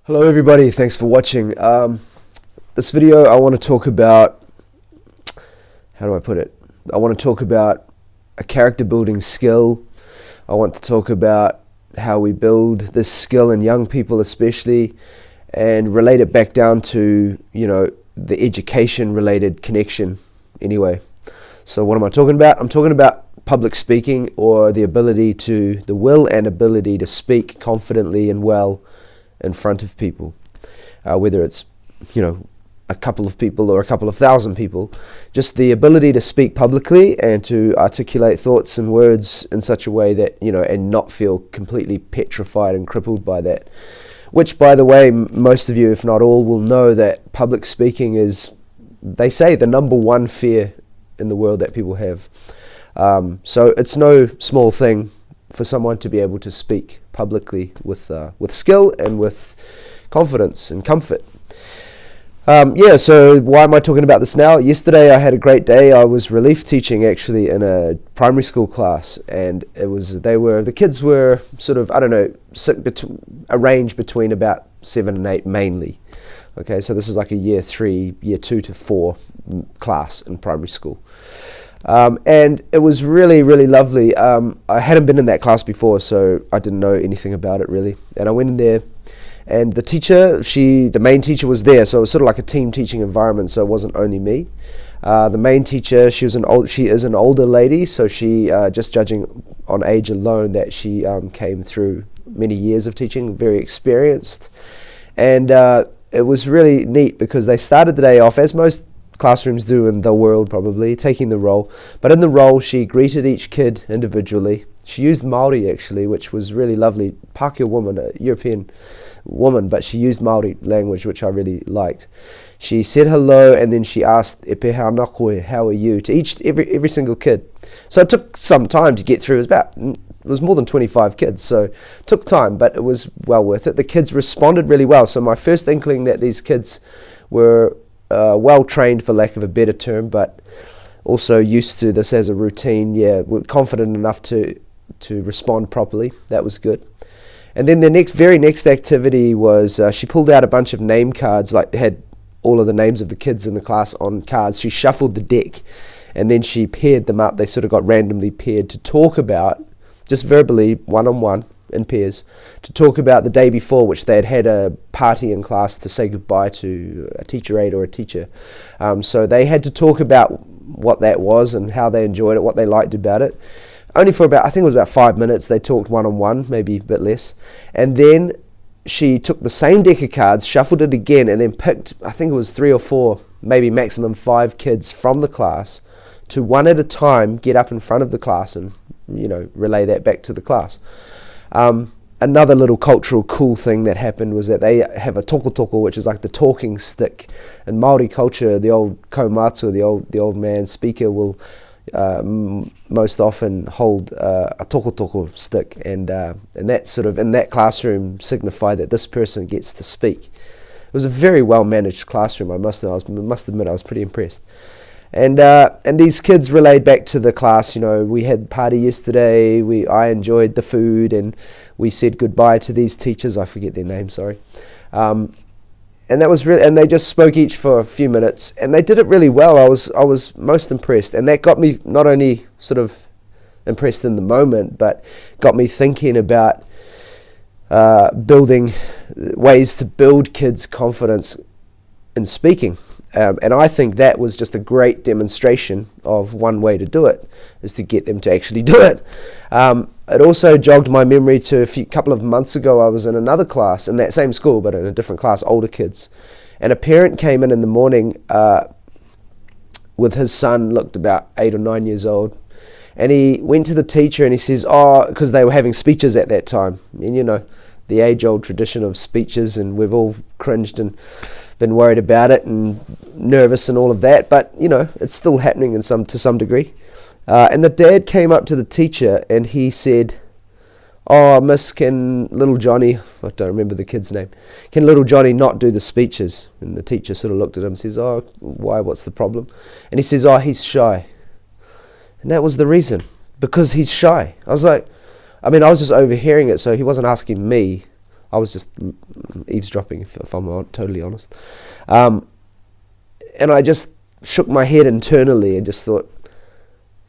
Hello everybody, thanks for watching. This video I want to talk about, how do I put it? I want to talk about a character building skill. I want to talk about how we build this skill in young people especially, and relate it back down to, the education related connection anyway. So what am I talking about? I'm talking about public speaking, or the will and ability to speak confidently and well in front of people, whether it's a couple of people or a couple of thousand people. Just the ability to speak publicly and to articulate thoughts and words in such a way that and not feel completely petrified and crippled by that, which, by the way, most of you, if not all, will know that public speaking is, they say, the number one fear in the world that people have. So it's no small thing for someone to be able to speak publicly with skill and with confidence and comfort. So why am I talking about this now? Yesterday I had a great day. I was relief teaching actually in a primary school class, and the kids were sort of, arranged between about 7 and 8 mainly. Okay, so this is like a year 3, year 2 to 4 class in primary school. And it was really, really lovely. I hadn't been in that class before, so I didn't know anything about it really. And I went in there, and the main teacher was there, so it was sort of like a team teaching environment, so it wasn't only me. The main teacher, she is an older lady, so she, just judging on age alone, that she came through many years of teaching, very experienced. And it was really neat because they started the day off, as most classrooms do in the world probably, taking the roll. But in the roll, she greeted each kid individually. She used Māori actually, which was really lovely. Pākehā woman, a European woman, but she used Māori language, which I really liked. She said hello, and then she asked, "E peha ana koe, how are you?" to every single kid. So it took some time to get through. It was more than 25 kids, so it took time, but it was well worth it. The kids responded really well. So my first inkling that these kids were well trained, for lack of a better term, but also used to this as a routine. Were confident enough to respond properly. That was good. And then the very next activity was she pulled out a bunch of name cards, like had all of the names of the kids in the class on cards. She shuffled the deck, and then she paired them up. They sort of got randomly paired to talk about, just verbally, one-on-one, in pairs, to talk about the day before, which they had a party in class to say goodbye to a teacher aide or a teacher. So they had to talk about what that was and how they enjoyed it, what they liked about it. Only for I think it was about 5 minutes, they talked one-on-one, maybe a bit less. And then she took the same deck of cards, shuffled it again, and then picked, I think it was 3 or 4, maybe maximum 5 kids from the class to, one at a time, get up in front of the class and, relay that back to the class. Another little cultural cool thing that happened was that they have a toko, which is like the talking stick. In Māori culture, the old kaumātua, the old man speaker, will most often hold a toko stick, and that sort of, in that classroom, signified that this person gets to speak. It was a very well managed classroom, I must admit. I was pretty impressed. And these kids relayed back to the class, we had party yesterday, I enjoyed the food, and we said goodbye to these teachers. I forget their name, sorry. And that was and they just spoke each for a few minutes, and they did it really well. I was most impressed, and that got me not only sort of impressed in the moment, but got me thinking about building ways to build kids' confidence in speaking. And I think that was just a great demonstration of one way to do it, is to get them to actually do it. It also jogged my memory to a couple of months ago. I was in another class in that same school, but in a different class, older kids. And a parent came in the morning with his son, looked about 8 or 9 years old. And he went to the teacher and he says, because they were having speeches at that time. And the age-old tradition of speeches, and we've all cringed and been worried about it and nervous and all of that, but it's still happening to some degree. And the dad came up to the teacher and he said, "Miss, can little Johnny," I don't remember the kid's name, "can little Johnny not do the speeches?" And the teacher sort of looked at him and says, "Why, what's the problem?" And he says, "He's shy." And that was the reason, because he's shy. I was just overhearing it, so he wasn't asking me. I was just eavesdropping, if I'm totally honest. And I just shook my head internally and just thought,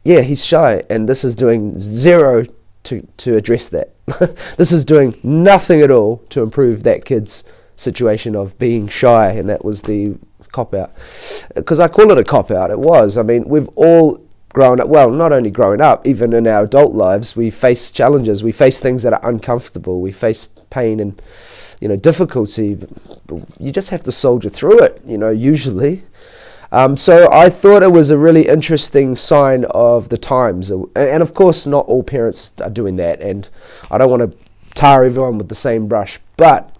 yeah, he's shy, and this is doing zero to address that. This is doing nothing at all to improve that kid's situation of being shy, and that was the cop-out. Because I call it a cop-out, it was. I mean, we've all grown up, well, not only growing up, even in our adult lives, we face challenges, we face things that are uncomfortable, we face pain and, difficulty. You just have to soldier through it, usually. So I thought it was a really interesting sign of the times. And of course, not all parents are doing that, and I don't want to tar everyone with the same brush, but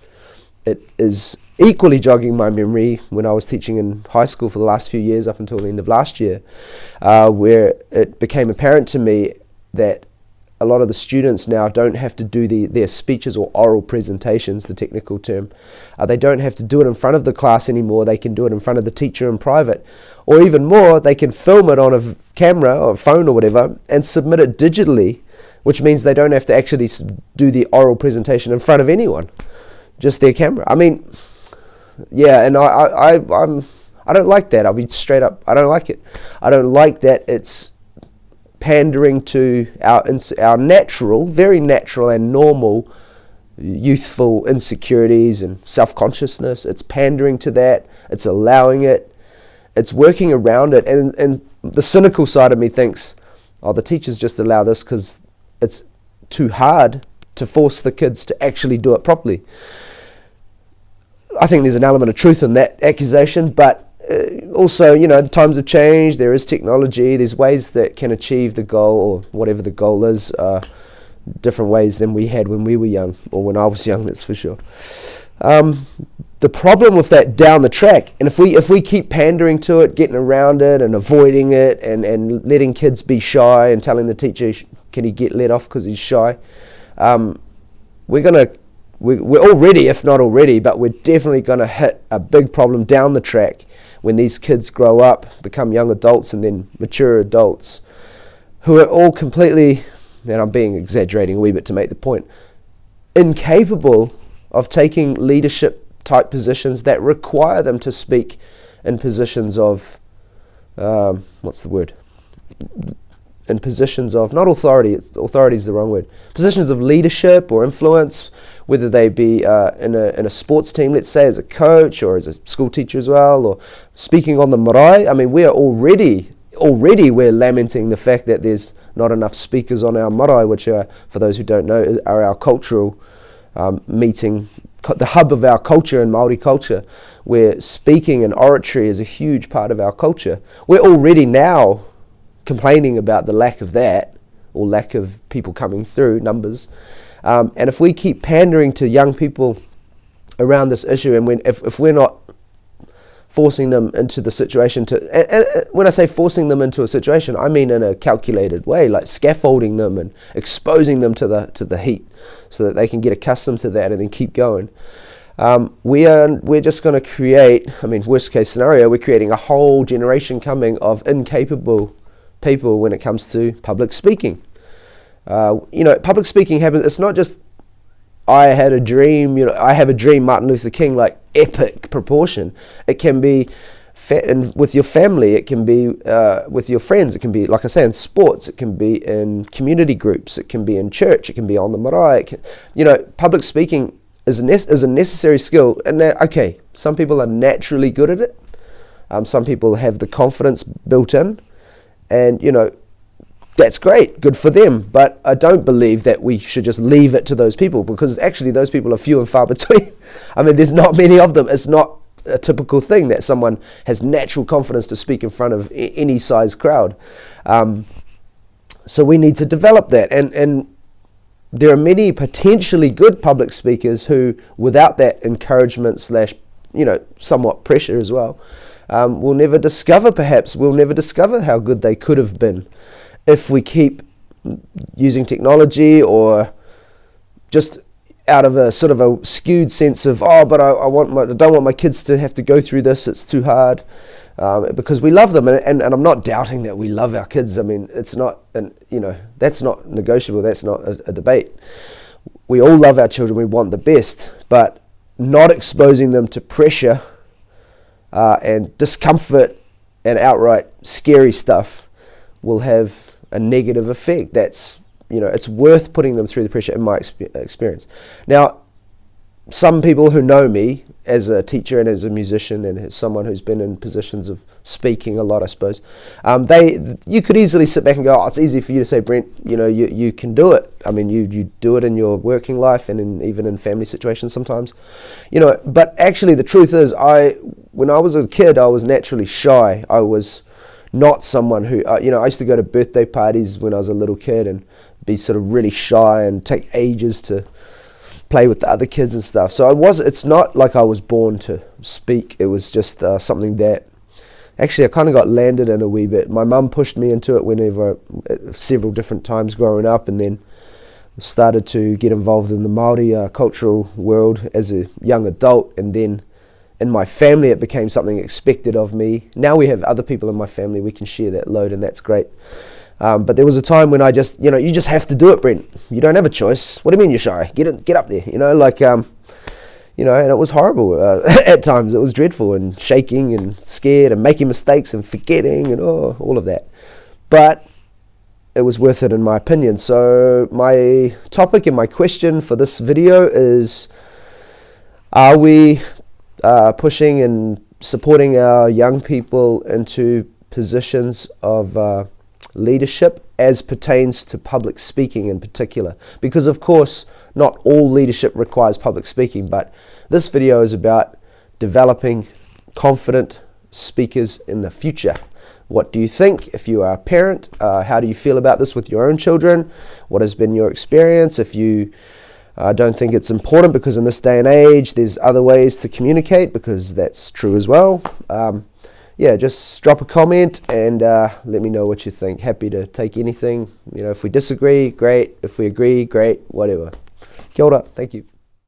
it is equally jogging my memory when I was teaching in high school for the last few years up until the end of last year, where it became apparent to me that a lot of the students now don't have to do their speeches or oral presentations, the technical term. They don't have to do it in front of the class anymore. They can do it in front of the teacher in private. Or even more, they can film it on a camera or a phone or whatever and submit it digitally, which means they don't have to actually do the oral presentation in front of anyone, just their camera. I mean, yeah, and I don't like that. I'll be straight up. I don't like it. I don't like that it's pandering to our natural, very natural and normal youthful insecurities and self-consciousness. It's pandering to that. It's allowing it. It's working around it. And the cynical side of me thinks, oh, the teachers just allow this because it's too hard to force the kids to actually do it properly. I think there's an element of truth in that accusation, but also, the times have changed, there is technology, there's ways that can achieve the goal, or whatever the goal is, different ways than we had when we were young, or when I was young, that's for sure. The problem with that down the track, and if we keep pandering to it, getting around it and avoiding it, and letting kids be shy and telling the teacher, can he get let off because he's shy, we're already, if not already, but we're definitely going to hit a big problem down the track when these kids grow up, become young adults, and then mature adults, who are all completely, and I'm exaggerating a wee bit to make the point, incapable of taking leadership type positions that require them to speak in positions of, in positions of, not authority is the wrong word, positions of leadership or influence, whether they be in a sports team, let's say, as a coach or as a school teacher as well, or speaking on the marae. I mean, we are already we're lamenting the fact that there's not enough speakers on our marae, which are, for those who don't know, are our cultural meeting, the hub of our culture and Māori culture, where speaking and oratory is a huge part of our culture. We're already now complaining about the lack of that, or lack of people coming through, numbers. And if we keep pandering to young people around this issue, and if we're not forcing them into the situation and when I say forcing them into a situation, I mean in a calculated way, like scaffolding them and exposing them to the heat, so that they can get accustomed to that and then keep going. We're just going to create, worst case scenario, we're creating a whole generation coming of incapable people when it comes to public speaking. Public speaking happens, it's not just I had a dream, I have a dream, Martin Luther King, like epic proportion. It can be with your family, it can be with your friends, it can be, like I say, in sports, it can be in community groups, it can be in church, it can be on the marae. Public speaking is a necessary skill. And okay, some people are naturally good at it. Some people have the confidence built in, and that's great, good for them, but I don't believe that we should just leave it to those people, because actually those people are few and far between. There's not many of them. It's not a typical thing that someone has natural confidence to speak in front of any size crowd. So we need to develop that, and there are many potentially good public speakers who, without that encouragement / somewhat pressure as well, we'll never discover how good they could have been, if we keep using technology, or just out of a sort of a skewed sense of, but I don't want my kids to have to go through this, it's too hard, because we love them, and I'm not doubting that we love our kids. It's not, that's not negotiable, that's not a debate. we all love our children, we want the best, but not exposing them to pressure and discomfort and outright scary stuff will have a negative effect. That's, it's worth putting them through the pressure in my experience. Now, some people who know me as a teacher and as a musician and as someone who's been in positions of speaking a lot, I suppose, you could easily sit back and go, oh, it's easy for you to say, Brent, you can do it. I mean, you do it in your working life and even in family situations sometimes, but actually the truth is, when I was a kid, I was naturally shy. I was not someone who, I used to go to birthday parties when I was a little kid and be sort of really shy and take ages to play with the other kids and stuff. So it's not like I was born to speak. It was just something that actually I kind of got landed in a wee bit. My mum pushed me into it several different times growing up, and then started to get involved in the Māori cultural world as a young adult, and then in my family it became something expected of me. Now we have other people in my family, we can share that load, and that's great. But there was a time when I just, you just have to do it, Brent. You don't have a choice. What do you mean you're shy? Get up there, and it was horrible. At times it was dreadful and shaking and scared and making mistakes and forgetting and all of that. But it was worth it in my opinion. So my topic and my question for this video is, are we pushing and supporting our young people into positions of leadership as pertains to public speaking in particular? Because of course not all leadership requires public speaking, but this video is about developing confident speakers in the future. What do you think? If you are a parent, how do you feel about this with your own children? What has been your experience? If you don't think it's important, because in this day and age there's other ways to communicate, because that's true as well. Just drop a comment and let me know what you think. Happy to take anything. If we disagree, great. If we agree, great. Whatever. Kia ora. Thank you.